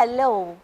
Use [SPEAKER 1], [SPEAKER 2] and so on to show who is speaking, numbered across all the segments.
[SPEAKER 1] Hello,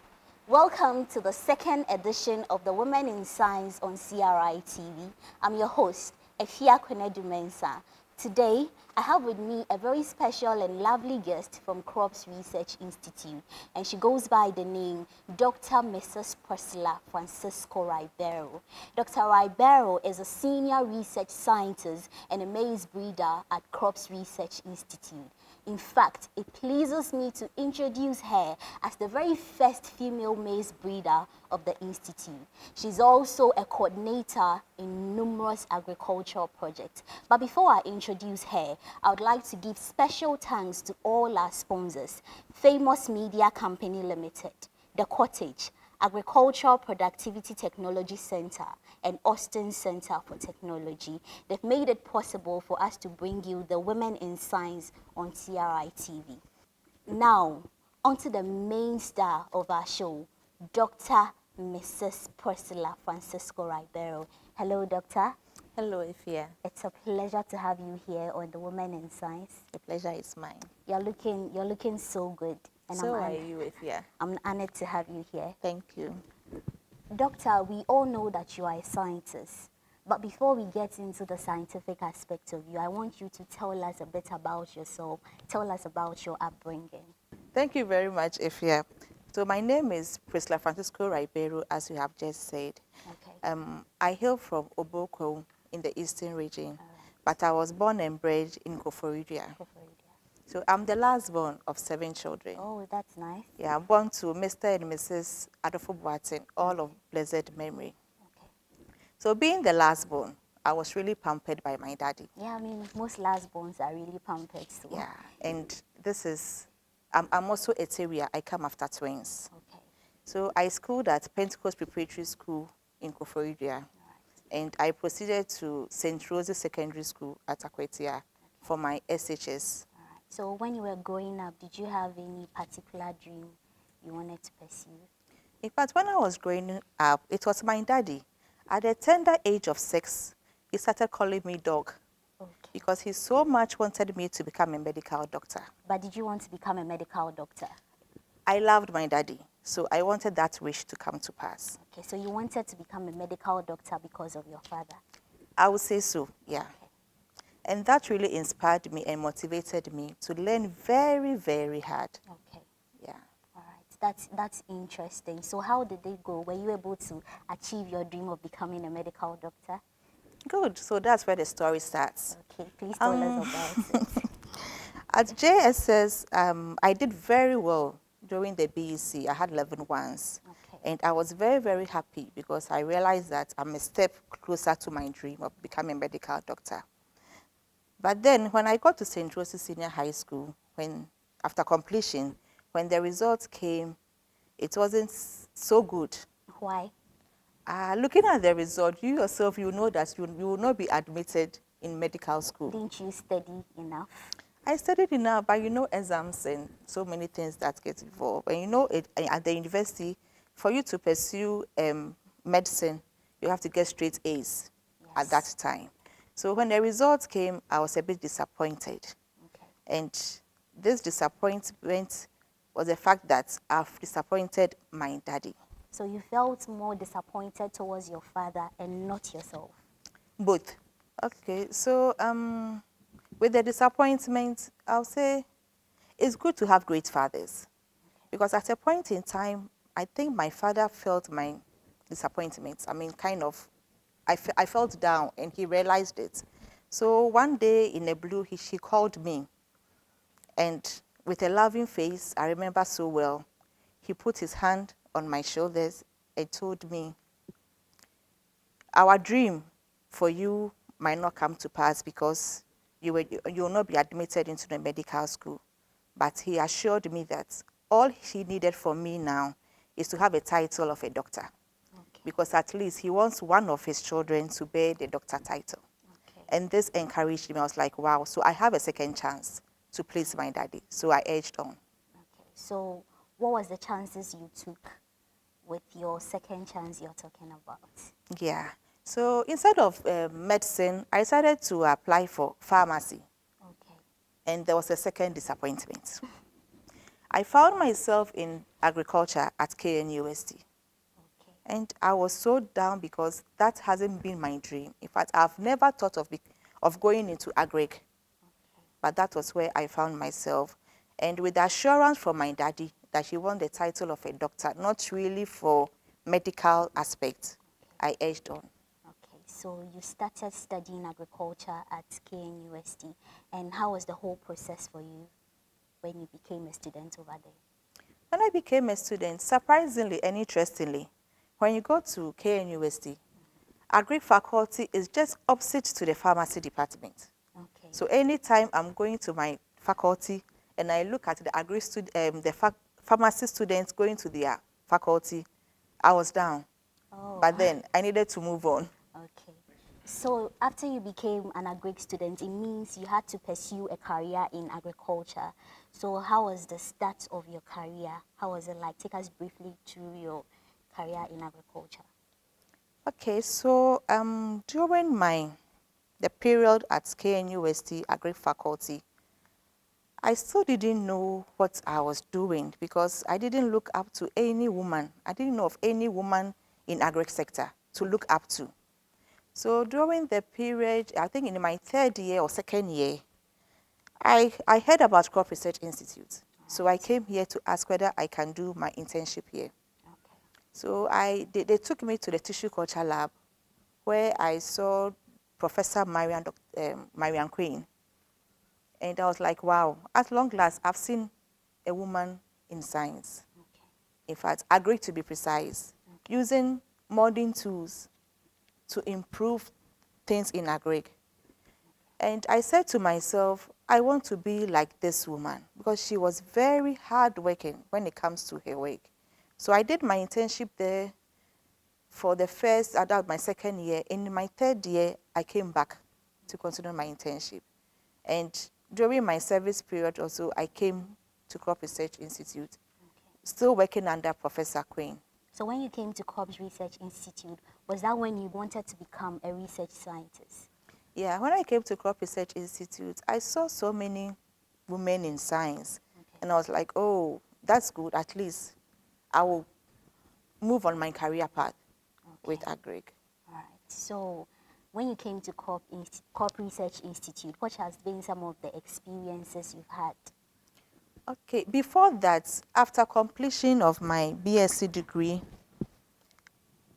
[SPEAKER 1] welcome to the second edition of the Women in Science on CRI-TV. I'm your host, Afia Konadu Mensah. Today, I have with me a very special and lovely guest from Crops Research Institute, and she goes by the name Dr. Mrs. Priscilla Francisco Ribeiro. Dr. Ribeiro is a senior research scientist and a maize breeder at Crops Research Institute. In fact, it pleases me to introduce her as the very first female maize breeder of the Institute. She's also a coordinator in numerous agricultural projects. But before I introduce her, I would like to give special thanks to all our sponsors: Famous Media Company Limited, The Cottage, Agricultural Productivity Technology Center, and Austin Center for Technology. They've made it possible for us to bring you the Women in Science on CRI-TV. Now, onto the main star of our show, Dr. Mrs. Priscilla Francisco Ribeiro. Hello, Doctor.
[SPEAKER 2] Hello, Afia.
[SPEAKER 1] It's a pleasure to have you here on the Women in Science.
[SPEAKER 2] The pleasure is mine.
[SPEAKER 1] You're looking so good. And
[SPEAKER 2] so are you, Afia.
[SPEAKER 1] I'm honored to have you here.
[SPEAKER 2] Thank you.
[SPEAKER 1] Doctor, we all know that you are a scientist. But before we get into the scientific aspect of you, I want you to tell us a bit about yourself. Tell us about your upbringing.
[SPEAKER 2] Thank you very much, Afia. So my name is Priscilla Francisco Ribeiro, as you have just said.
[SPEAKER 1] Okay.
[SPEAKER 2] I hail from Oboko in the Eastern region, but I was born and bred in Koforidua. So I'm the last born of 7 children.
[SPEAKER 1] Oh, that's nice.
[SPEAKER 2] Yeah, I'm born to Mr. and Mrs. Adolfo Boatin, all of blessed memory.
[SPEAKER 1] Okay.
[SPEAKER 2] So being the last born, I was really pampered by my daddy.
[SPEAKER 1] Yeah, I mean, most last borns are really pampered. So.
[SPEAKER 2] Yeah, and this is, I'm also a terrier. I come after twins.
[SPEAKER 1] Okay.
[SPEAKER 2] So I schooled at Pentecost Preparatory School in Koforidua, and I proceeded to St. Rose's Secondary School at Akwetia for my SHS.
[SPEAKER 1] So when you were growing up, did you have any particular dream you wanted to pursue?
[SPEAKER 2] In fact, when I was growing up, it was my daddy. At the tender age of 6, he started calling me dog.
[SPEAKER 1] Okay.
[SPEAKER 2] Because he so much wanted me to become a medical doctor.
[SPEAKER 1] But did you want to become a medical doctor?
[SPEAKER 2] I loved my daddy, so I wanted that wish to come to pass.
[SPEAKER 1] Okay, so you wanted to become a medical doctor because of your father?
[SPEAKER 2] I would say so, yeah.
[SPEAKER 1] Okay.
[SPEAKER 2] And that really inspired me and motivated me to learn very, very hard.
[SPEAKER 1] Okay.
[SPEAKER 2] Yeah.
[SPEAKER 1] All right. That's interesting. So how did they go? Were you able to achieve your dream of becoming a medical doctor?
[SPEAKER 2] Good. So that's where the story starts.
[SPEAKER 1] Okay. Please tell us about it.
[SPEAKER 2] At JSS, I did very well during the BEC. I had 11 ones.
[SPEAKER 1] Okay.
[SPEAKER 2] And I was very, very happy because I realized that I'm a step closer to my dream of becoming a medical doctor. But then when I got to St. Rose's Senior High School, after completion, when the results came, it wasn't so good.
[SPEAKER 1] Why?
[SPEAKER 2] Looking at the result, you yourself, you know that you will not be admitted in medical school.
[SPEAKER 1] Didn't you study enough?
[SPEAKER 2] I studied enough, but you know exams and so many things that get involved. And you know, at the university, for you to pursue medicine, you have to get straight A's at that time. So when the results came, I was a bit disappointed.
[SPEAKER 1] Okay.
[SPEAKER 2] And this disappointment was the fact that I've disappointed my daddy.
[SPEAKER 1] So you felt more disappointed towards your father and not yourself?
[SPEAKER 2] Both. Okay, so with the disappointment, I'll say it's good to have great fathers. Okay. Because at a point in time, I think my father felt my disappointment. I mean, kind of, I felt down and he realized it. So one day in the blue, he called me. And with a loving face, I remember so well, he put his hand on my shoulders and told me, our dream for you might not come to pass because you will not be admitted into the medical school. But he assured me that all he needed from me now is to have a title of a doctor. Okay. Because at least he wants one of his children to bear the doctor title. Okay. And this encouraged me. I was like, wow, so I have a second chance to please my daddy. So I edged on.
[SPEAKER 1] Okay. So what was the chances you took with your second chance you're talking about?
[SPEAKER 2] Yeah. So instead of medicine, I decided to apply for pharmacy.
[SPEAKER 1] Okay.
[SPEAKER 2] And there was a second disappointment. I found myself in agriculture at KNUST.
[SPEAKER 1] Okay.
[SPEAKER 2] And I was so down because that hasn't been my dream. In fact, I've never thought of going into agric.
[SPEAKER 1] Okay.
[SPEAKER 2] But that was where I found myself. And with the assurance from my daddy that he won the title of a doctor, not really for medical aspects, I edged on.
[SPEAKER 1] Okay, so you started studying agriculture at KNUST, and how was the whole process for you when you became a student over there?
[SPEAKER 2] When I became a student, surprisingly and interestingly, when you go to KNUST, agric faculty is just opposite to the pharmacy department.
[SPEAKER 1] Okay.
[SPEAKER 2] So anytime I'm going to my faculty and I look at the pharmacy students going to their faculty, I was down.
[SPEAKER 1] Oh,
[SPEAKER 2] But then I needed to move on.
[SPEAKER 1] okay. So after you became an agric student, it means you had to pursue a career in agriculture. So how was the start of your career? How was it like? Take us briefly through your career in agriculture.
[SPEAKER 2] Okay, so during the period at KNUST Agric Faculty, I still didn't know what I was doing because I didn't look up to any woman. I didn't know of any woman in agric sector to look up to. So during the period, I think in my third year or second year, I heard about Crop Research Institute. So I came here to ask whether I can do my internship here.
[SPEAKER 1] Okay.
[SPEAKER 2] So they took me to the tissue culture lab where I saw Professor Marian Queen. And I was like, wow, at long last, I've seen a woman in science.
[SPEAKER 1] Okay.
[SPEAKER 2] In fact, agric to be precise, using modern tools to improve things in agric. And I said to myself, I want to be like this woman because she was very hardworking when it comes to her work. So I did my internship there for the first, about my second year. In my third year, I came back to continue my internship. And during my service period also, I came to Crop Research Institute, still working under Professor Queen.
[SPEAKER 1] So when you came to Crops Research Institute, was that when you wanted to become a research scientist?
[SPEAKER 2] Yeah, when I came to Crop Research Institute, I saw so many women in science.
[SPEAKER 1] Okay.
[SPEAKER 2] And I was like, oh, that's good. At least I will move on my career path with agric.
[SPEAKER 1] All right. So when you came to Crop Research Institute, what has been some of the experiences you've had?
[SPEAKER 2] Okay, before that, after completion of my BSc degree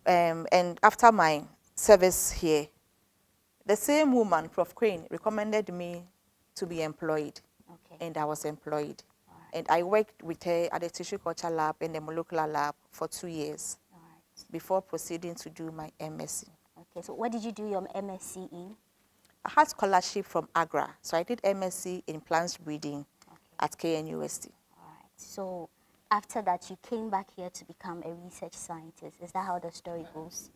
[SPEAKER 2] and after my service here, the same woman, Prof. Queen, recommended me to be employed.
[SPEAKER 1] Okay.
[SPEAKER 2] And I was employed.
[SPEAKER 1] All right.
[SPEAKER 2] And I worked with her at the tissue culture lab and the molecular lab for 2 years
[SPEAKER 1] All right.
[SPEAKER 2] before proceeding to do my MSc.
[SPEAKER 1] Okay. So what did you do your MSc in?
[SPEAKER 2] I had scholarship from AGRA, so I did MSc in plants breeding at KNUST.
[SPEAKER 1] All right. So after that, you came back here to become a research scientist. Is that how the story goes?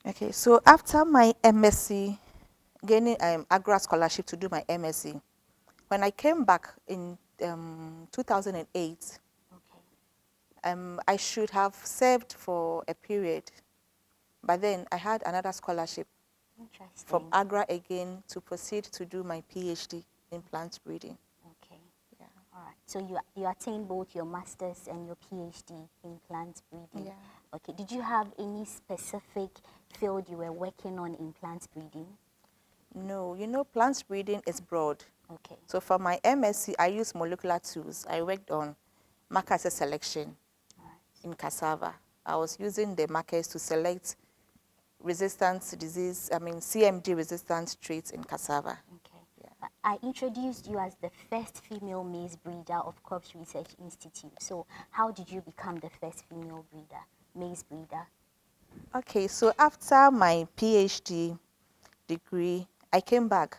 [SPEAKER 2] Okay, so after my MSc, gaining AGRA scholarship to do my MSc, when I came back in 2008,
[SPEAKER 1] Okay.
[SPEAKER 2] I should have served for a period, but then I had another scholarship
[SPEAKER 1] Interesting.
[SPEAKER 2] from AGRA again to proceed to do my PhD in plant breeding.
[SPEAKER 1] Okay.
[SPEAKER 2] Yeah.
[SPEAKER 1] All right. So you attained both your master's and your PhD in plant breeding.
[SPEAKER 2] Yeah.
[SPEAKER 1] Okay. Did you have any specific field you were working on in plant breeding?
[SPEAKER 2] No, plant breeding is broad.
[SPEAKER 1] Okay.
[SPEAKER 2] So for my MSc, I used molecular tools. I worked on marker selection in cassava. I was using the markers to select CMD resistant traits in cassava.
[SPEAKER 1] Okay. Yeah. I introduced you as the first female maize breeder of Crops Research Institute. So how did you become the first female maize breeder?
[SPEAKER 2] Okay, so after my PhD degree, I came back,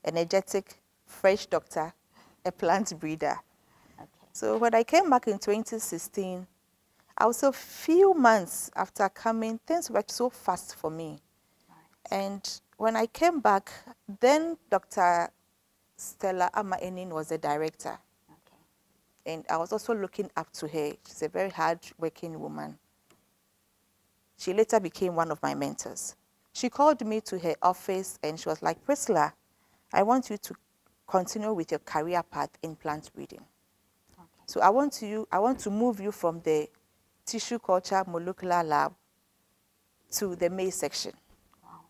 [SPEAKER 2] energetic, fresh doctor, a plant breeder.
[SPEAKER 1] Okay.
[SPEAKER 2] So when I came back in 2016, also few months after coming, things worked so fast for me.
[SPEAKER 1] Right.
[SPEAKER 2] And when I came back, then Dr. Stella Ama-Enin was the director.
[SPEAKER 1] Okay.
[SPEAKER 2] And I was also looking up to her. She's a very hard-working woman. She later became one of my mentors. She called me to her office and she was like, Priscilla, I want you to continue with your career path in plant breeding.
[SPEAKER 1] Okay.
[SPEAKER 2] So I want to move you from the tissue culture molecular lab to the maize section.
[SPEAKER 1] Wow.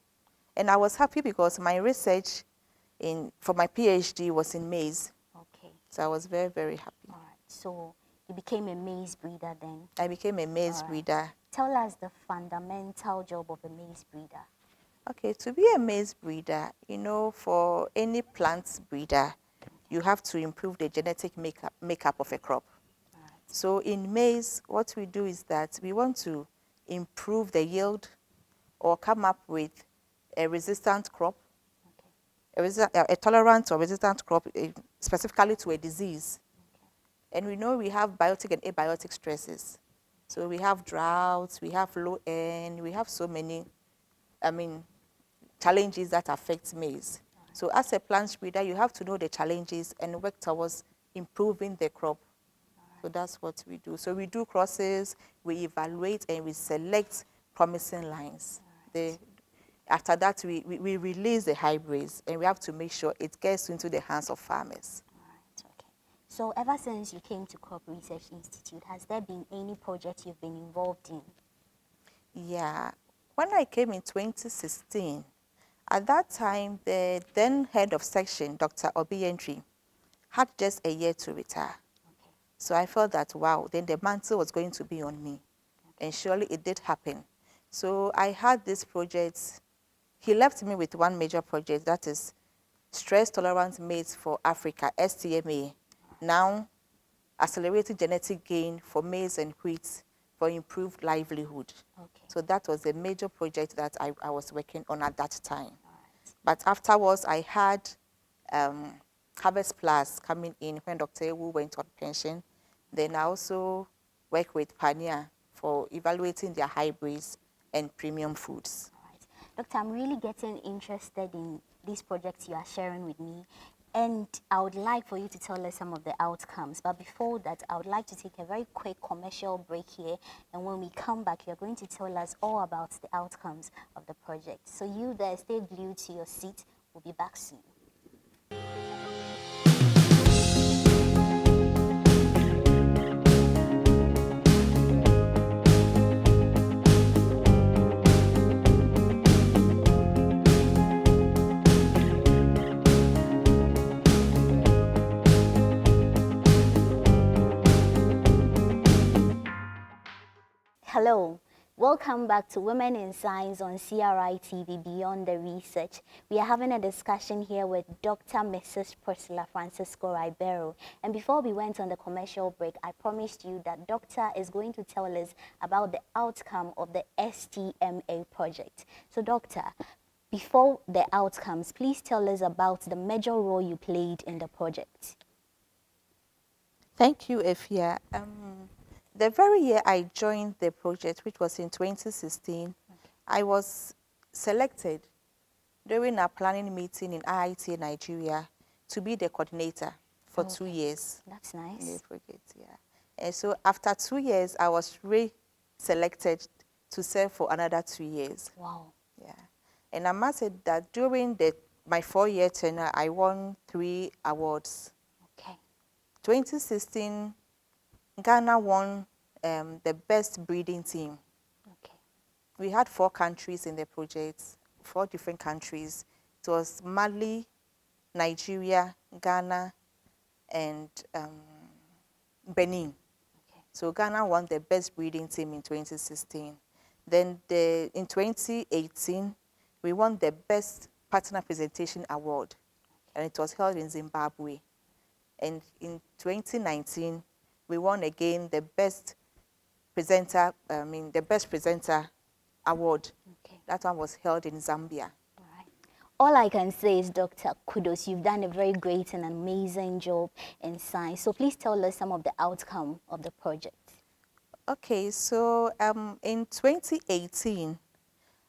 [SPEAKER 2] And I was happy because my research for my PhD was in maize.
[SPEAKER 1] Okay.
[SPEAKER 2] So I was very, very happy.
[SPEAKER 1] All right. So you became a maize breeder then?
[SPEAKER 2] I became a maize breeder.
[SPEAKER 1] Tell us the fundamental job of a maize breeder.
[SPEAKER 2] Okay, to be a maize breeder, for any plant breeder, you have to improve the genetic makeup of a crop.
[SPEAKER 1] Right.
[SPEAKER 2] So in maize, what we do is that we want to improve the yield or come up with a resistant crop, a tolerant or resistant crop specifically to a disease. Okay. And we know we have biotic and abiotic stresses. So we have droughts, we have low end, we have so many, challenges that affect maize. Right. So as a plant breeder, you have to know the challenges and work towards improving the crop. Right. So that's what we do. So we do crosses, we evaluate, and we select promising lines. Right. After that, we release the hybrids, and we have to make sure it gets into the hands of farmers.
[SPEAKER 1] Right, okay. So ever since you came to Crop Research Institute, has there been any project you've been involved in?
[SPEAKER 2] Yeah. When I came in 2016, at that time, the then head of section, Dr. Obientry, had just a year to retire. Okay. So I felt that, wow, then the mantle was going to be on me. Okay. And surely it did happen. So I had this project. He left me with one major project, that is Stress Tolerant Maize for Africa, STMA. Now, accelerated genetic gain for maize and wheat for improved livelihood. Okay. So that was a major project that I was working on at that time. Right. But afterwards, I had Harvest Plus coming in when Dr. Ewu went on pension. Then I also worked with Pania for evaluating their hybrids and premium foods.
[SPEAKER 1] Doctor, I'm really getting interested in these projects you are sharing with me, and I would like for you to tell us some of the outcomes. But before that, I would like to take a very quick commercial break here, and when we come back, you're going to tell us all about the outcomes of the project. So you there, stay glued to your seat. We'll be back soon. Hello, welcome back to Women in Science on CRI-TV Beyond the Research. We are having a discussion here with Dr. Mrs. Priscilla Francisco Ribeiro. And before we went on the commercial break, I promised you that Doctor is going to tell us about the outcome of the STMA project. So Doctor, before the outcomes, please tell us about the major role you played in the project.
[SPEAKER 2] Thank you, Afia. The very year I joined the project, which was in 2016, okay, I was selected during a planning meeting in IIT Nigeria to be the coordinator for 2 years.
[SPEAKER 1] That's nice.
[SPEAKER 2] In the project, yeah. And so after 2 years, I was re-selected to serve for another 2 years.
[SPEAKER 1] Wow.
[SPEAKER 2] Yeah. And I must say that during my 4-year tenure, I won 3 awards. Okay. 2016, Ghana won the best breeding team. Okay. We had 4 countries in the project, 4 different countries. It was Mali, Nigeria, Ghana, and Benin. Okay. So Ghana won the best breeding team in 2016. Then in 2018, we won the best partner presentation award, and it was held in Zimbabwe. And in 2019, we won again the best presenter award. Okay. That one was held in Zambia.
[SPEAKER 1] All right. All I can say is, Dr. Kudos, you've done a very great and amazing job in science. So please tell us some of the outcome of the project.
[SPEAKER 2] Okay, so in 2018,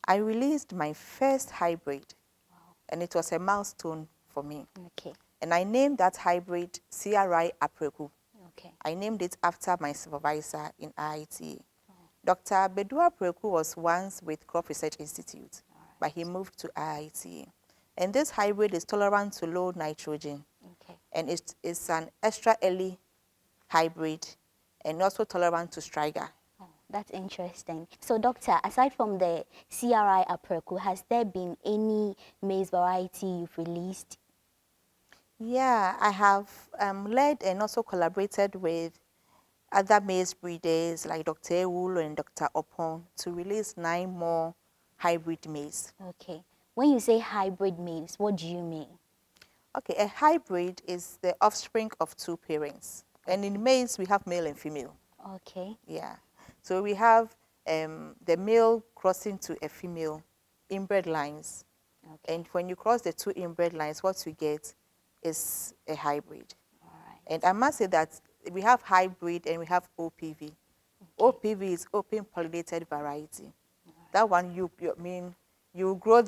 [SPEAKER 2] I released my first hybrid. Wow. And it was a milestone for me. Okay. And I named that hybrid CRI-Apreku. Okay. I named it after my supervisor in IIT. Oh. Dr. Bedua Apreku was once with Crop Research Institute, right, but he moved to IIT. And this hybrid is tolerant to low nitrogen. Okay. And it's an extra early hybrid, and also tolerant to striga.
[SPEAKER 1] Oh, that's interesting. So, doctor, aside from the CRI-Aproko, has there been any maize variety you've released?
[SPEAKER 2] Yeah, I have led and also collaborated with other maize breeders like Dr. Ewulo and Dr. Opon to release 9 more hybrid maize.
[SPEAKER 1] Okay. When you say hybrid maize, what do you mean?
[SPEAKER 2] Okay, a hybrid is the offspring of 2 parents. And in maize, we have male and female.
[SPEAKER 1] Okay.
[SPEAKER 2] Yeah. So we have the male crossing to a female inbred lines.
[SPEAKER 1] Okay.
[SPEAKER 2] And when you cross the 2 inbred lines, what you get is a hybrid.
[SPEAKER 1] All right.
[SPEAKER 2] And I must say that we have hybrid and we have OPV.
[SPEAKER 1] Okay.
[SPEAKER 2] OPV is open pollinated variety. That one you grow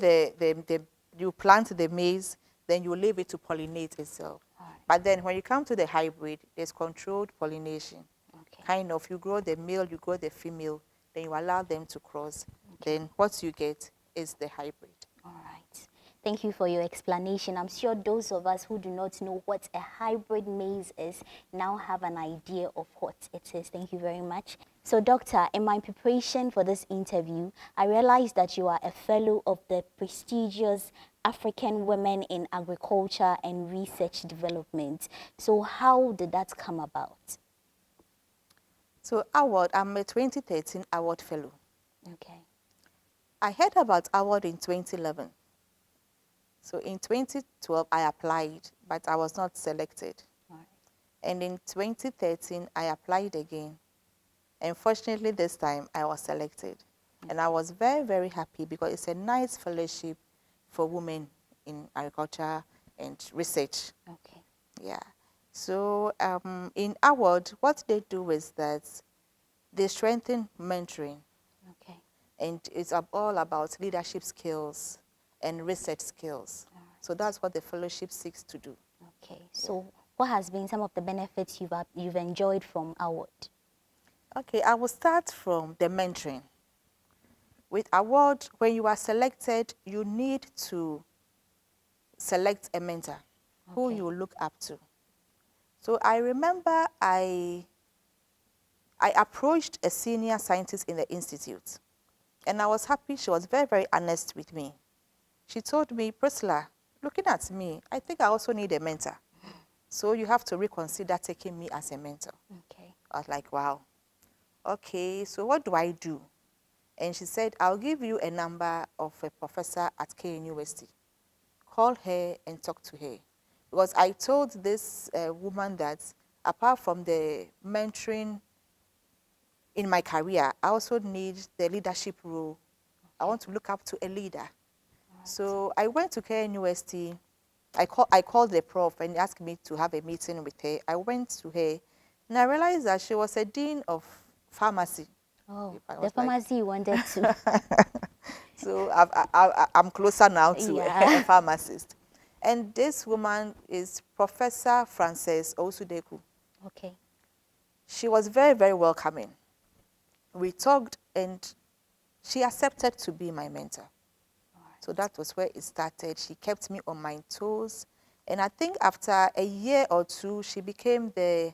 [SPEAKER 2] you plant the maize, then you leave it to pollinate itself.
[SPEAKER 1] Right.
[SPEAKER 2] But then when you come to the hybrid, there's controlled pollination.
[SPEAKER 1] Okay.
[SPEAKER 2] Kind of, you grow the male, you grow the female, then you allow them to cross. Okay. Then what you get is the hybrid.
[SPEAKER 1] All right. Thank you for your explanation. I'm sure those of us who do not know what a hybrid maize is now have an idea of what it is. Thank you very much. So, doctor, in my preparation for this interview, I realized that you are a fellow of the prestigious African Women in Agriculture and Research Development. So how did that come about?
[SPEAKER 2] So award, I'm a 2013 award fellow.
[SPEAKER 1] Okay.
[SPEAKER 2] I heard about award in 2011. So in 2012, I applied, but I was not selected.
[SPEAKER 1] Right.
[SPEAKER 2] And in 2013, I applied again. And fortunately, this time, I was selected. Okay. And I was very, very happy because it's a nice fellowship for women in agriculture and research.
[SPEAKER 1] Okay.
[SPEAKER 2] Yeah. So in award, what they do is that they strengthen mentoring.
[SPEAKER 1] Okay.
[SPEAKER 2] And it's all about leadership skills and research skills. Right. So that's what the fellowship seeks to do.
[SPEAKER 1] Okay. So what has been some of the benefits you've enjoyed from award?
[SPEAKER 2] Okay, I will start from the mentoring. With award, when you are selected, you need to select a mentor who you look up to. So I remember I approached a senior scientist in the institute, and I was happy. She was very, very honest with me. She told me, Priscilla, looking at me, I think I also need a mentor. So you have to reconsider taking me as a mentor. Okay. I was like, wow. Okay, so what do I do? And she said, I'll give you a number of a professor at K University. Call her and talk to her. Because I told this woman that apart from the mentoring in my career, I also need the leadership role. Okay. I want to look up to a leader. Right. So I went to K University. I called the prof and asked me to have a meeting with her. I went to her and I realized that she was a dean of pharmacy.
[SPEAKER 1] Oh, the pharmacy you wanted to.
[SPEAKER 2] So I'm closer now to a pharmacist. And this woman is Professor Frances Osudeku.
[SPEAKER 1] Okay.
[SPEAKER 2] She was very, very welcoming. We talked and she accepted to be my mentor. Right. So that was where it started. She kept me on my toes. And I think after a year or two, she became the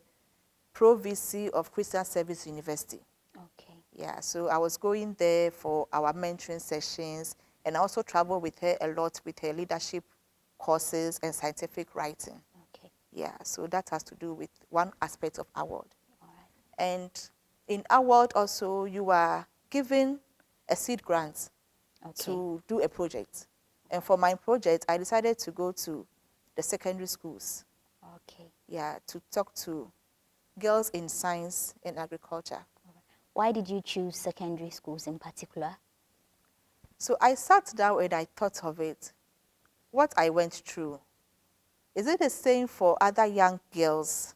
[SPEAKER 2] Pro VC of Christian Service University. Okay. Yeah, so I was going there for our mentoring sessions, and I also traveled with her a lot with her leadership courses and scientific writing. Okay. Yeah, so that has to do with one aspect of award. All right. And in award also, you are given a seed grant to do a project. And for my project, I decided to go to the secondary schools. Okay. Yeah, to talk to girls in science and agriculture.
[SPEAKER 1] Why did you choose secondary schools in particular?
[SPEAKER 2] So I sat down and I thought of it. What I went through, is it the same for other young girls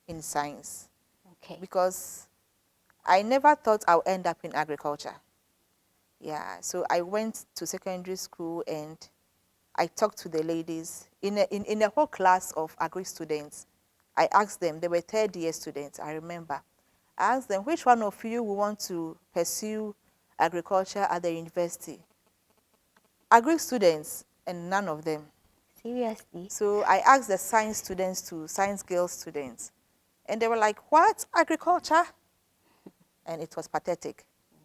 [SPEAKER 2] in science? Okay. Because I never thought I would end up in agriculture. Yeah, so I went to secondary school and I talked to the ladies. In a whole class of agri students, I asked them, they were third-year students, I remember. I asked them, which one of you will want to pursue agriculture at the university? Agri students, and none of them.
[SPEAKER 1] Seriously?
[SPEAKER 2] So I asked the science students to, science girl students. And they were like, what? Agriculture? And it was pathetic.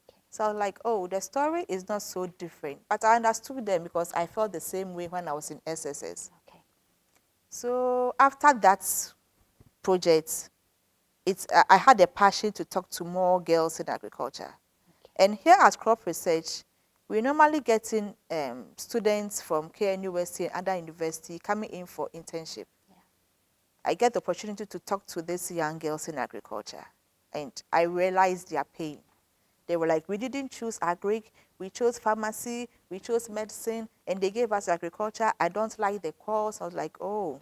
[SPEAKER 1] Okay.
[SPEAKER 2] So I was like, oh, the story is not so different. But I understood them because I felt the same way when I was in SSS.
[SPEAKER 1] Okay.
[SPEAKER 2] So after that project, I had a passion to talk to more girls in agriculture.
[SPEAKER 1] Okay.
[SPEAKER 2] And here at Crop Research, we normally get in students from KNUST and other university coming in for internship.
[SPEAKER 1] Yeah.
[SPEAKER 2] I get the opportunity to talk to these young girls in agriculture, and I realized their pain. They were like, we didn't choose agric, we chose pharmacy, we chose medicine, and they gave us agriculture. I don't like the course. I was like, oh,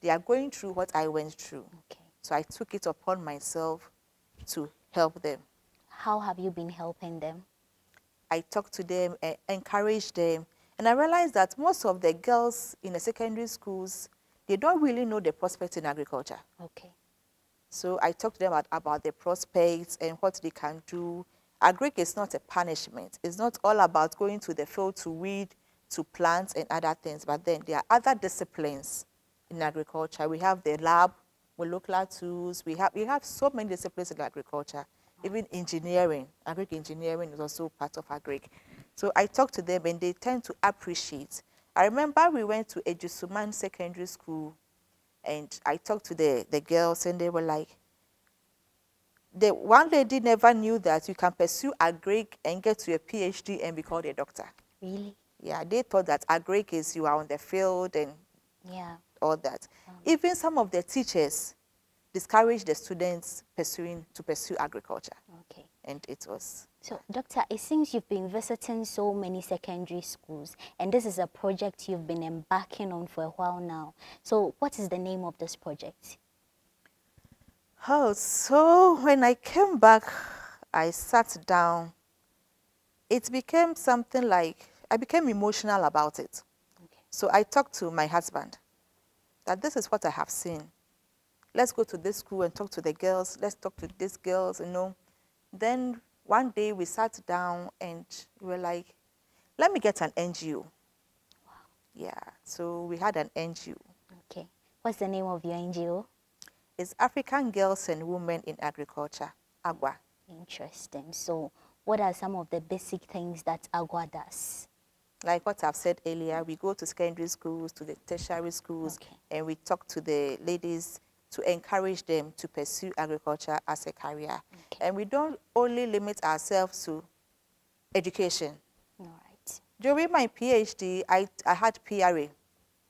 [SPEAKER 2] they are going through what I went through.
[SPEAKER 1] Okay.
[SPEAKER 2] So I took it upon myself to help them.
[SPEAKER 1] How have you been helping them?
[SPEAKER 2] I talked to them, encouraged them, and I realized that most of the girls in the secondary schools, they don't really know the prospects in agriculture.
[SPEAKER 1] Okay.
[SPEAKER 2] So I talked to them about the prospects and what they can do. Agric is not a punishment. It's not all about going to the field to weed, to plant and other things, but then there are other disciplines in agriculture. We have the lab, molecular tools. We have so many disciplines in agriculture. Even engineering, agric engineering is also part of agric. So I talked to them and they tend to appreciate. I remember we went to Ejusuman Secondary School and I talked to the girls and they were like, the one lady never knew that you can pursue agric and get to a PhD and be called a doctor.
[SPEAKER 1] Really?
[SPEAKER 2] Yeah, they thought that agric is you are on the field and
[SPEAKER 1] Yeah.
[SPEAKER 2] all that. Even some of the teachers discouraged the students to pursue agriculture.
[SPEAKER 1] Okay.
[SPEAKER 2] And it was.
[SPEAKER 1] So, Doctor, it seems you've been visiting so many secondary schools, and this is a project you've been embarking on for a while now. So, what is the name of this project?
[SPEAKER 2] Oh, so when I came back, I sat down. It became something like, I became emotional about it.
[SPEAKER 1] Okay.
[SPEAKER 2] So I talked to my husband that this is what I have seen. Let's go to this school and talk to the girls. Let's talk to these girls, you know. Then one day we sat down and we were like, let me get an NGO.
[SPEAKER 1] Wow.
[SPEAKER 2] Yeah, so we had an NGO.
[SPEAKER 1] Okay. What's the name of your NGO?
[SPEAKER 2] It's African Girls and Women in Agriculture, AGWA.
[SPEAKER 1] Interesting. So, what are some of the basic things that AGWA does?
[SPEAKER 2] Like what I've said earlier, we go to secondary schools, to the tertiary schools,
[SPEAKER 1] Okay.
[SPEAKER 2] and we talk to the ladies to encourage them to pursue agriculture as a career.
[SPEAKER 1] Okay.
[SPEAKER 2] And we don't only limit ourselves to education.
[SPEAKER 1] All right.
[SPEAKER 2] During my PhD, I had PRA,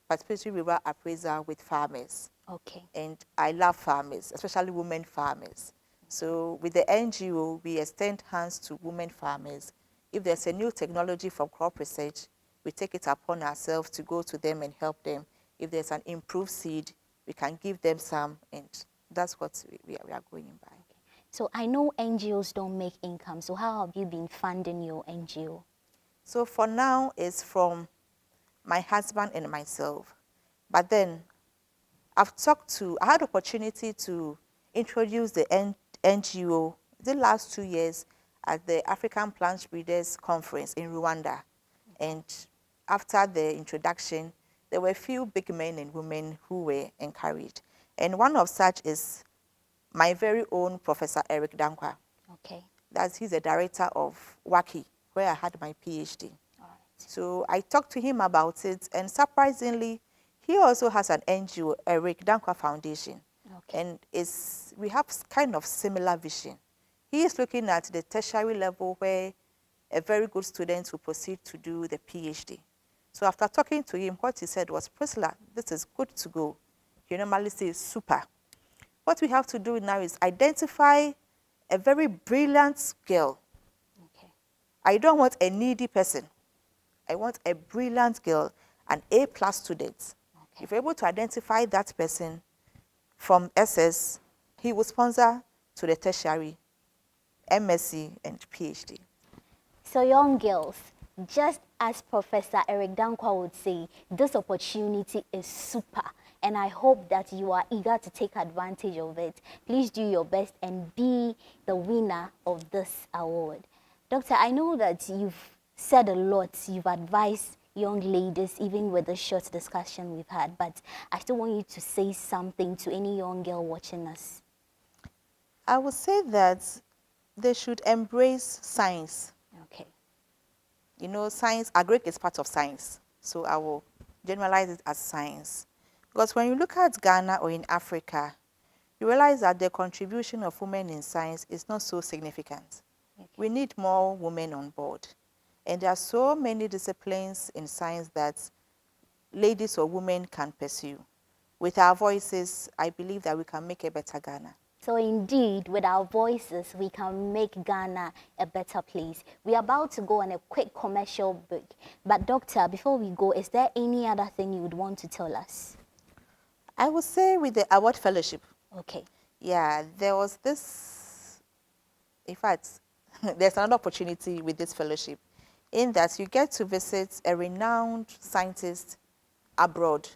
[SPEAKER 2] participatory rural appraisal with farmers.
[SPEAKER 1] Okay.
[SPEAKER 2] And I love farmers, especially women farmers. So with the NGO, we extend hands to women farmers. If there's a new technology from crop research, we take it upon ourselves to go to them and help them. If there's an improved seed, we can give them some, and that's what we are going by.
[SPEAKER 1] Okay. So I know NGOs don't make income. So how have you been funding your NGO?
[SPEAKER 2] So for now, it's from my husband and myself. But then I had opportunity to introduce the NGO the last 2 years at the African Plant Breeders Conference in Rwanda. And after the introduction, there were a few big men and women who were encouraged. And one of such is my very own Professor Eric Dankwa.
[SPEAKER 1] Okay.
[SPEAKER 2] He's the director of WACI, where I had my PhD.
[SPEAKER 1] All right.
[SPEAKER 2] So I talked to him about it, and surprisingly, he also has an NGO, Eric Dankwa Foundation.
[SPEAKER 1] Okay.
[SPEAKER 2] And we have kind of similar vision. He is looking at the tertiary level where a very good student will proceed to do the PhD. So after talking to him, what he said was, Priscilla, this is good to go. He normally says, super. What we have to do now is identify a very brilliant girl.
[SPEAKER 1] Okay.
[SPEAKER 2] I don't want a needy person. I want a brilliant girl, an A+ student.
[SPEAKER 1] Okay.
[SPEAKER 2] If you're able to identify that person from SS, he will sponsor to the tertiary, MSc, and PhD.
[SPEAKER 1] So young girls, just as Professor Eric Dankwa would say, this opportunity is super. And I hope that you are eager to take advantage of it. Please do your best and be the winner of this award. Doctor, I know that you've said a lot. You've advised young ladies, even with the short discussion we've had. But I still want you to say something to any young girl watching us.
[SPEAKER 2] I would say that they should embrace science.
[SPEAKER 1] Okay.
[SPEAKER 2] You know, science, agric is part of science. So I will generalize it as science. Because when you look at Ghana or in Africa, you realize that the contribution of women in science is not so significant.
[SPEAKER 1] Okay.
[SPEAKER 2] We need more women on board. And there are so many disciplines in science that ladies or women can pursue. With our voices, I believe that we can make a better Ghana.
[SPEAKER 1] So indeed, with our voices, we can make Ghana a better place. We are about to go on a quick commercial break. But doctor, before we go, is there any other thing you would want to tell us?
[SPEAKER 2] I would say with the award fellowship.
[SPEAKER 1] Okay.
[SPEAKER 2] Yeah, there was this, in fact, there's another opportunity with this fellowship in that you get to visit a renowned scientist abroad.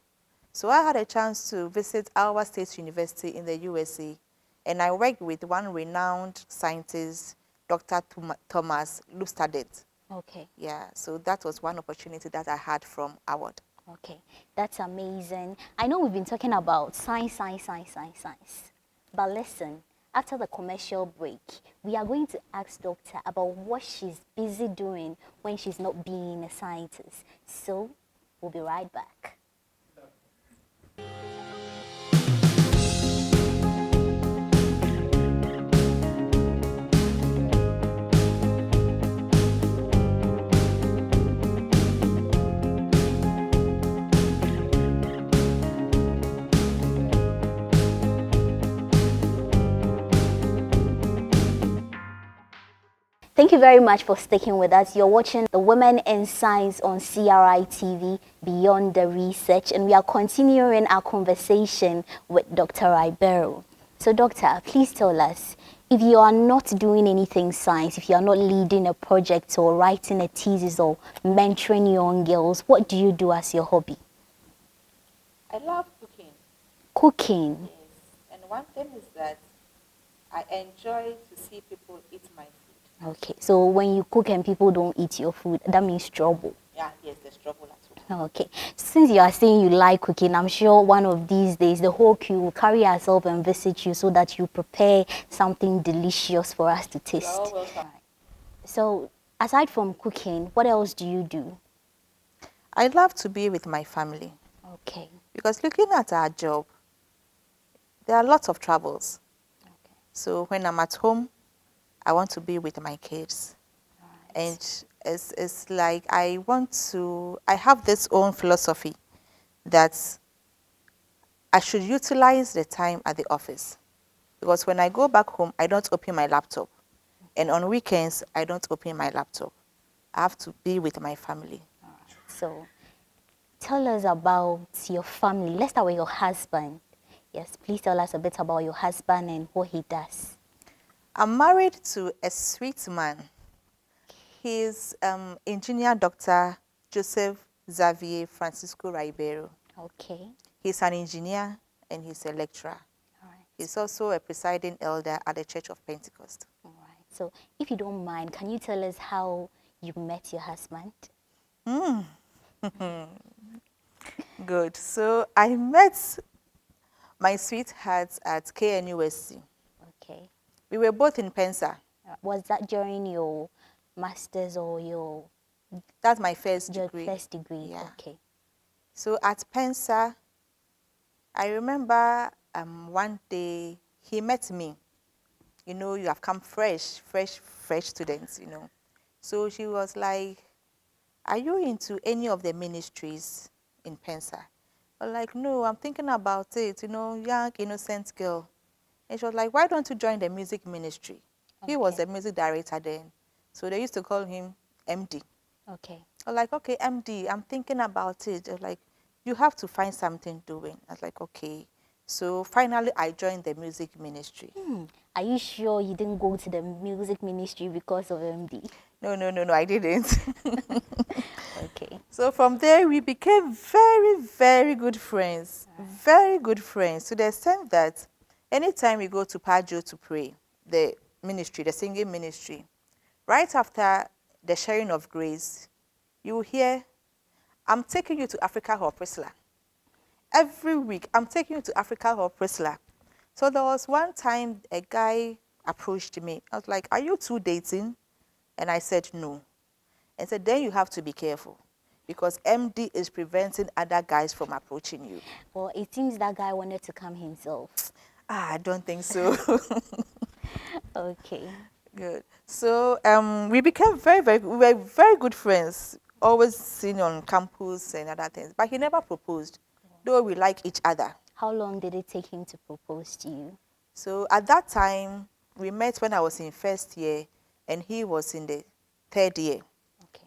[SPEAKER 2] So I had a chance to visit Iowa State University in the USA, and I worked with one renowned scientist, Dr. Thomas Lustadet.
[SPEAKER 1] Okay.
[SPEAKER 2] Yeah, so that was one opportunity that I had from award.
[SPEAKER 1] Okay, that's amazing. I know we've been talking about science. But listen, after the commercial break, we are going to ask Doctor about what she's busy doing when she's not being a scientist. So, we'll be right back. Thank you very much for sticking with us. You're watching the Women in Science on CRI-TV, Beyond the Research, and we are continuing our conversation with Dr. Ribeiro. So, Doctor, please tell us, if you are not doing anything science, if you are not leading a project or writing a thesis or mentoring young girls, what do you do as your hobby?
[SPEAKER 2] I love cooking.
[SPEAKER 1] Cooking?
[SPEAKER 2] Yes, and one thing is that I enjoy to see people eat my food.
[SPEAKER 1] Okay, so when you cook and people don't eat your food, that means trouble.
[SPEAKER 2] Yeah, yes, there's trouble at all.
[SPEAKER 1] Okay, since you are saying you like cooking, I'm sure one of these days the whole crew will carry ourselves and visit you so that you prepare something delicious for us to taste.
[SPEAKER 2] You're all welcome.
[SPEAKER 1] So, aside from cooking, what else do you do?
[SPEAKER 2] I love to be with my family.
[SPEAKER 1] Okay.
[SPEAKER 2] Because looking at our job, there are lots of troubles.
[SPEAKER 1] Okay.
[SPEAKER 2] So when I'm at home, I want to be with my kids.
[SPEAKER 1] Right.
[SPEAKER 2] And it's like I have this own philosophy that I should utilize the time at the office. Because when I go back home, I don't open my laptop. And on weekends, I don't open my laptop. I have to be with my family.
[SPEAKER 1] All right. So, tell us about your family. Let's start with your husband. Yes, please tell us a bit about your husband and what he does.
[SPEAKER 2] I'm married to a sweet man. He's engineer Dr. Joseph Xavier Francisco Ribeiro.
[SPEAKER 1] Okay.
[SPEAKER 2] He's an engineer and he's a lecturer.
[SPEAKER 1] All right.
[SPEAKER 2] He's also a presiding elder at the Church of Pentecost.
[SPEAKER 1] All right. So, if you don't mind, can you tell us how you met your husband?
[SPEAKER 2] Good. So I met my sweetheart at KNUSC.
[SPEAKER 1] Okay.
[SPEAKER 2] We were both in Mensah.
[SPEAKER 1] Was that during your master's or
[SPEAKER 2] That's my first
[SPEAKER 1] your
[SPEAKER 2] degree.
[SPEAKER 1] first degree?
[SPEAKER 2] Yeah.
[SPEAKER 1] Okay.
[SPEAKER 2] So at Mensah, I remember one day he met me. You know, you have come fresh students, you know. So she was like, are you into any of the ministries in Mensah? I was like, no, I'm thinking about it, you know, young, innocent girl. And she was like, why don't you join the music ministry? Okay. He was the music director then. So they used to call him MD.
[SPEAKER 1] Okay.
[SPEAKER 2] I was like, okay, MD, I'm thinking about it. I was like, you have to find something doing. I was like, okay. So finally, I joined the music ministry.
[SPEAKER 1] Are you sure you didn't go to the music ministry because of MD?
[SPEAKER 2] No, I didn't.
[SPEAKER 1] Okay.
[SPEAKER 2] So from there, we became very, very good friends. Very good friends, to the extent that anytime we go to Pajo to pray, the ministry, the singing ministry, right after the sharing of grace, you will hear, I'm taking you to Africa Hall, Priscilla. Every week, I'm taking you to Africa Hall, Priscilla. So there was one time a guy approached me. I was like, are you two dating? And I said, no. And said, then you have to be careful because MD is preventing other guys from approaching you.
[SPEAKER 1] Well, it seems that guy wanted to come himself.
[SPEAKER 2] I don't think so.
[SPEAKER 1] Okay.
[SPEAKER 2] Good. So we became we were very good friends, always seen on campus and other things. But he never proposed, though we like each other.
[SPEAKER 1] How long did it take him to propose to you?
[SPEAKER 2] So at that time, we met when I was in first year and he was in the third year.
[SPEAKER 1] Okay.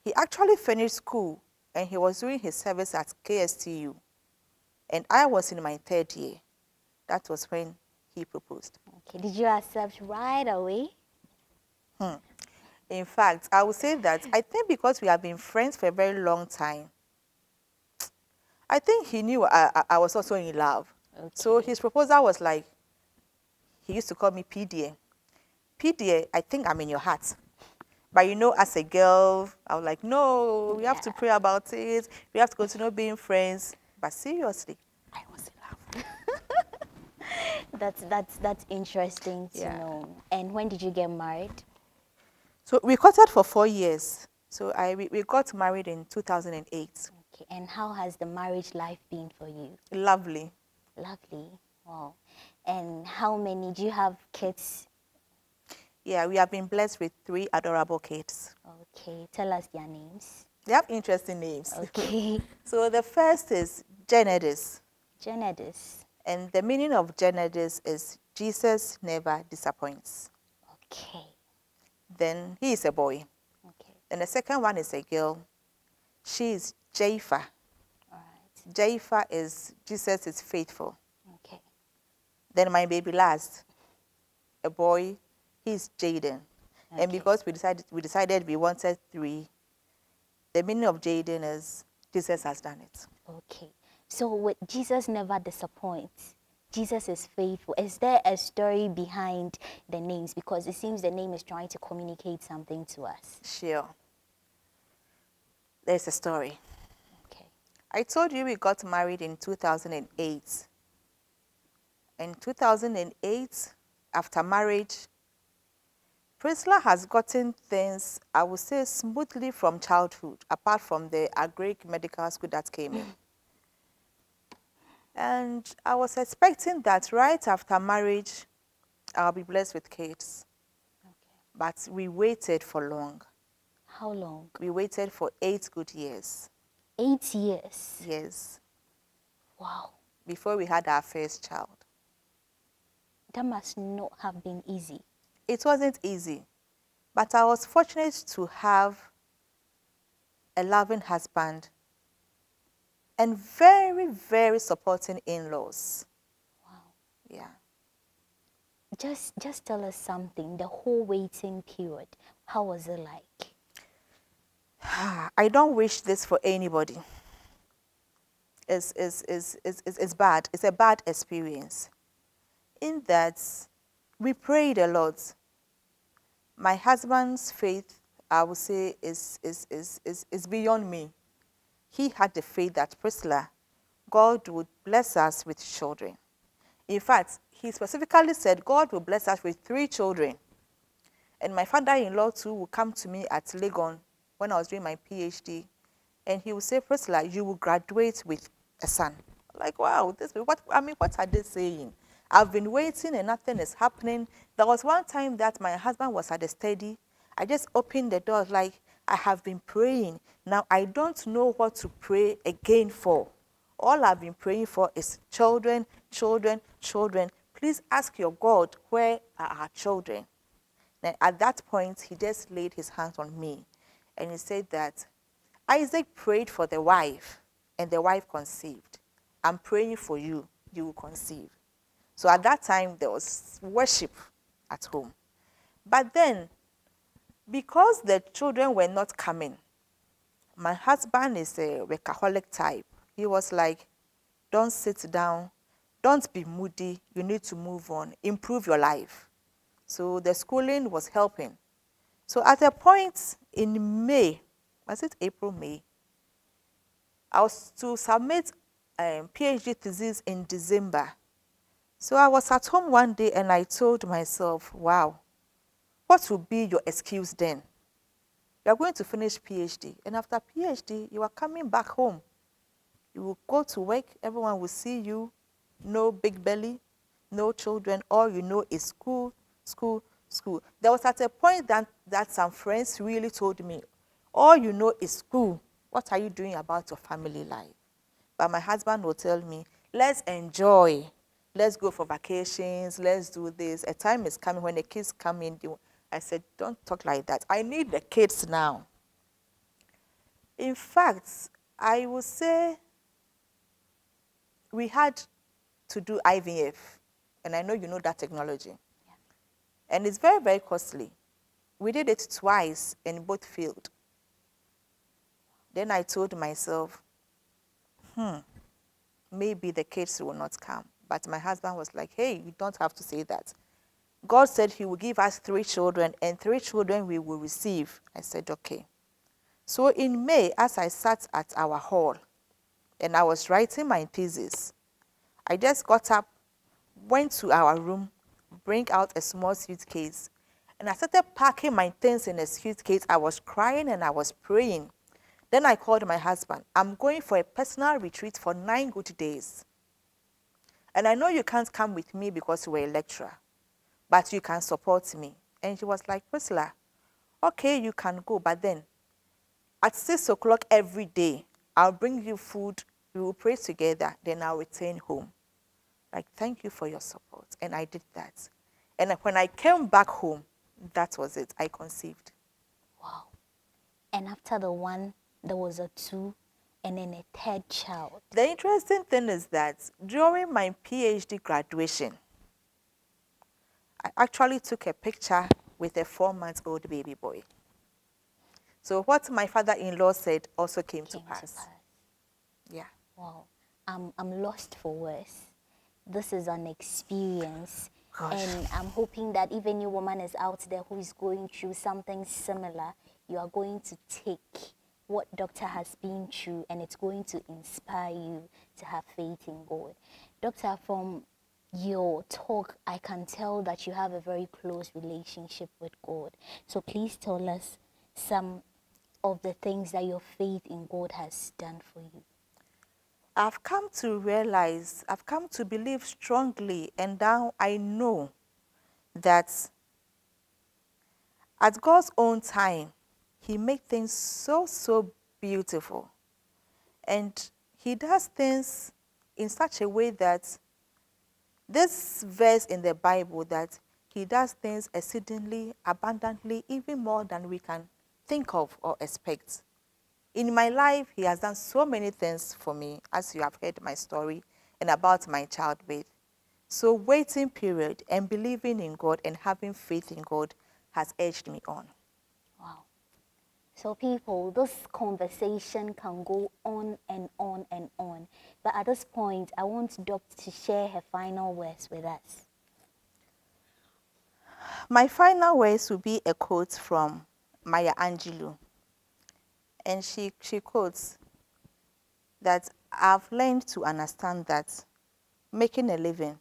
[SPEAKER 2] He actually finished school and he was doing his service at KSTU. And I was in my third year. That was when he proposed.
[SPEAKER 1] Okay. Did you accept right away?
[SPEAKER 2] In fact, I would say that I think because we have been friends for a very long time, I think he knew I was also in love.
[SPEAKER 1] Okay.
[SPEAKER 2] So his proposal was like, he used to call me PDA. PDA, I think I'm in your heart. But you know, as a girl, I was like, no, we have to pray about it. We have to continue being friends. But seriously, I was in love.
[SPEAKER 1] That's interesting to know. And when did you get married?
[SPEAKER 2] So we courted for 4 years. So we got married in 2008.
[SPEAKER 1] Okay. And how has the marriage life been for you?
[SPEAKER 2] Lovely.
[SPEAKER 1] Lovely. Wow. And how many, do you have kids?
[SPEAKER 2] Yeah, we have been blessed with 3 adorable kids.
[SPEAKER 1] Okay. Tell us their names.
[SPEAKER 2] They have interesting names.
[SPEAKER 1] Okay.
[SPEAKER 2] So the first is Genedis.
[SPEAKER 1] Genedis.
[SPEAKER 2] And the meaning of Genedis is Jesus never disappoints.
[SPEAKER 1] Okay.
[SPEAKER 2] Then he is a boy.
[SPEAKER 1] Okay.
[SPEAKER 2] And the second one is a girl. She is Jaifa.
[SPEAKER 1] All right.
[SPEAKER 2] Jaifa is Jesus is faithful.
[SPEAKER 1] Okay.
[SPEAKER 2] Then my baby last, a boy, he's Jaden.
[SPEAKER 1] Okay.
[SPEAKER 2] And because we decided we wanted 3, the meaning of Jaden is Jesus has done it.
[SPEAKER 1] Okay. So with Jesus never disappoints. Jesus is faithful. Is there a story behind the names? Because it seems the name is trying to communicate something to us.
[SPEAKER 2] Sure. There's a story.
[SPEAKER 1] Okay.
[SPEAKER 2] I told you we got married in 2008. In 2008, after marriage, Priscilla has gotten things, I would say, smoothly from childhood, apart from the agric medical school that came in. And I was expecting that right after marriage, I'll be blessed with kids.
[SPEAKER 1] Okay.
[SPEAKER 2] But we waited for long.
[SPEAKER 1] How long?
[SPEAKER 2] We waited for 8 good years.
[SPEAKER 1] 8 years?
[SPEAKER 2] Yes.
[SPEAKER 1] Wow.
[SPEAKER 2] Before we had our first child.
[SPEAKER 1] That must not have been easy.
[SPEAKER 2] It wasn't easy. But I was fortunate to have a loving husband and very, very supporting in-laws.
[SPEAKER 1] Wow.
[SPEAKER 2] Yeah.
[SPEAKER 1] Just tell us something, the whole waiting period. How was it like?
[SPEAKER 2] I don't wish this for anybody. It's bad. It's a bad experience. In that, we prayed a lot. My husband's faith, I would say, is beyond me. He had the faith that Priscilla, God would bless us with children. In fact, he specifically said God will bless us with 3 children. And my father-in-law too would come to me at Legon when I was doing my PhD. And he would say, Priscilla, you will graduate with a son. Like, wow, what are they saying? I've been waiting and nothing is happening. There was one time that my husband was at a study. I just opened the door like, I have been praying. Now, I don't know what to pray again for. All I've been praying for is children, children, children. Please ask your God, where are our children? Then at that point, he just laid his hands on me. And he said that Isaac prayed for the wife, and the wife conceived. I'm praying for you, you will conceive. So at that time, there was worship at home. But then, because the children were not coming, my husband is a workaholic type. He was like, don't sit down, don't be moody, you need to move on, improve your life. So the schooling was helping. So at a point in May, was it April, May? I was to submit PhD thesis in December. So I was at home one day and I told myself, wow, what will be your excuse then? You are going to finish PhD, and after PhD, you are coming back home. You will go to work, everyone will see you, no big belly, no children, all you know is school, school, school. There was at a point that some friends really told me, all you know is school. What are you doing about your family life? But my husband will tell me, let's enjoy. Let's go for vacations. Let's do this. A time is coming when the kids come in. I said, don't talk like that. I need the kids now. In fact, I would say we had to do IVF. And I know you know that technology.
[SPEAKER 1] Yeah.
[SPEAKER 2] And it's very, very costly. We did it twice and both failed. Then I told myself, maybe the kids will not come. But my husband was like, hey, you don't have to say that. God said he will give us 3 children, and 3 children we will receive. I said, okay. So in May, as I sat at our hall and I was writing my thesis, I just got up, went to our room, bring out a small suitcase, and I started packing my things in a suitcase. I was crying and I was praying. Then I called my husband. I'm going for a personal retreat for 9 good days. And I know you can't come with me because you were a lecturer, but you can support me. And she was like, Priscilla, okay, you can go, but then at 6 o'clock every day, I'll bring you food, we will pray together, then I'll return home. Like, thank you for your support. And I did that. And when I came back home, that was it. I conceived.
[SPEAKER 1] Wow. And after the one, there was a 2, and then a 3rd child.
[SPEAKER 2] The interesting thing is that during my PhD graduation, I actually took a picture with a 4-month-old baby boy. So what my father-in-law said also came to pass. Yeah.
[SPEAKER 1] Wow. I'm lost for words. This is an experience.
[SPEAKER 2] Gosh.
[SPEAKER 1] And I'm hoping that if any woman is out there who is going through something similar, you are going to take what doctor has been through and it's going to inspire you to have faith in God. Doctor, from your talk, I can tell that you have a very close relationship with God. So please tell us some of the things that your faith in God has done for you.
[SPEAKER 2] I've come to realize, I've come to believe strongly, and now I know that at God's own time, he makes things so beautiful. And he does things in such a way that this verse in the Bible, that he does things exceedingly, abundantly, even more than we can think of or expect. In my life, he has done so many things for me, as you have heard my story and about my childbirth. So waiting period and believing in God and having faith in God has urged me on.
[SPEAKER 1] Wow. So people, this conversation can go on and on and on. But at this point, I want Doc to share her final words with us.
[SPEAKER 2] My final words will be a quote from Maya Angelou. And she quotes that I've learned to understand that making a living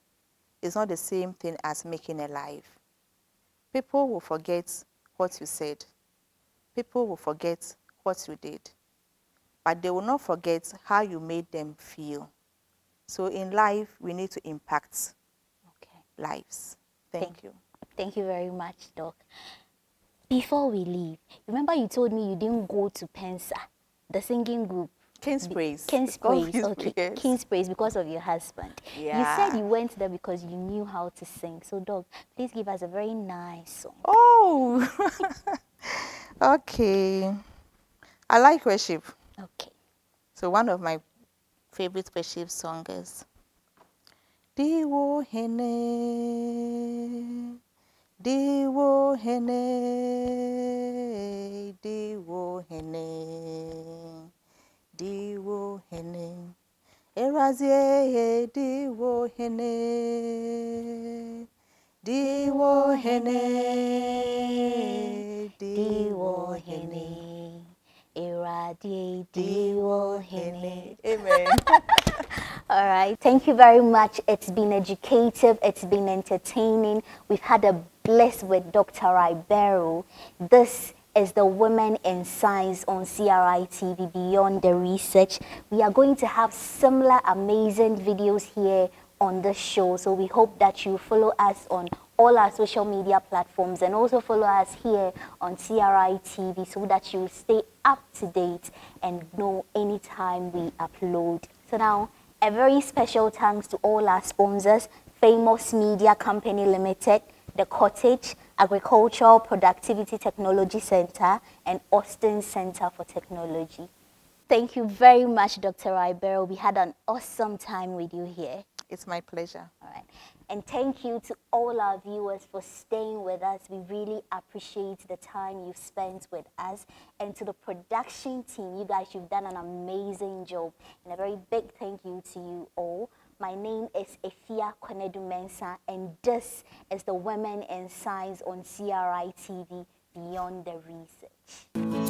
[SPEAKER 2] is not the same thing as making a life. People will forget what you said. People will forget what you did. But they will not forget how you made them feel. So in life, we need to impact lives. Thank you.
[SPEAKER 1] Thank you very much, Doc. Before we leave, remember you told me you didn't go to Mensah, the singing group.
[SPEAKER 2] King's Praise.
[SPEAKER 1] King's Praise, okay.
[SPEAKER 2] Yes.
[SPEAKER 1] King's Praise because of your husband.
[SPEAKER 2] Yeah.
[SPEAKER 1] You said you went there because you knew how to sing. So, Doc, please give us a very nice song.
[SPEAKER 2] Oh, okay. I like worship.
[SPEAKER 1] Okay.
[SPEAKER 2] So one of my favorite worship songs is Diwo Hene, Diwo Hene, Diwo Hene, Diwo Hene, Erazie Diwo Hene, Diwo Hene,
[SPEAKER 1] Diwo Hene, Eradi Diwo Hene.
[SPEAKER 2] Amen.
[SPEAKER 1] All right, thank you very much. It's been educative, it's been entertaining. We've had a bliss with Dr. Ribeiro. This is the Women in Science on CRI-TV Beyond the Research. We are going to have similar amazing videos here on the show, so we hope that you follow us on all our social media platforms and also follow us here on CRI-TV so that you stay up to date and know anytime we upload. So now, a very special thanks to all our sponsors: Famous Media Company Limited, The Cottage, Agricultural Productivity Technology Center, and Austin Center for Technology. Thank you very much, Dr. Ribeiro. We had an awesome time with you here.
[SPEAKER 2] It's my pleasure.
[SPEAKER 1] All right. And thank you to all our viewers for staying with us. We really appreciate the time you've spent with us. And to the production team, you guys, you've done an amazing job. And a very big thank you to you all. My name is Afia Mensah, and this is the Women in Science on CRI-TV Beyond the Research.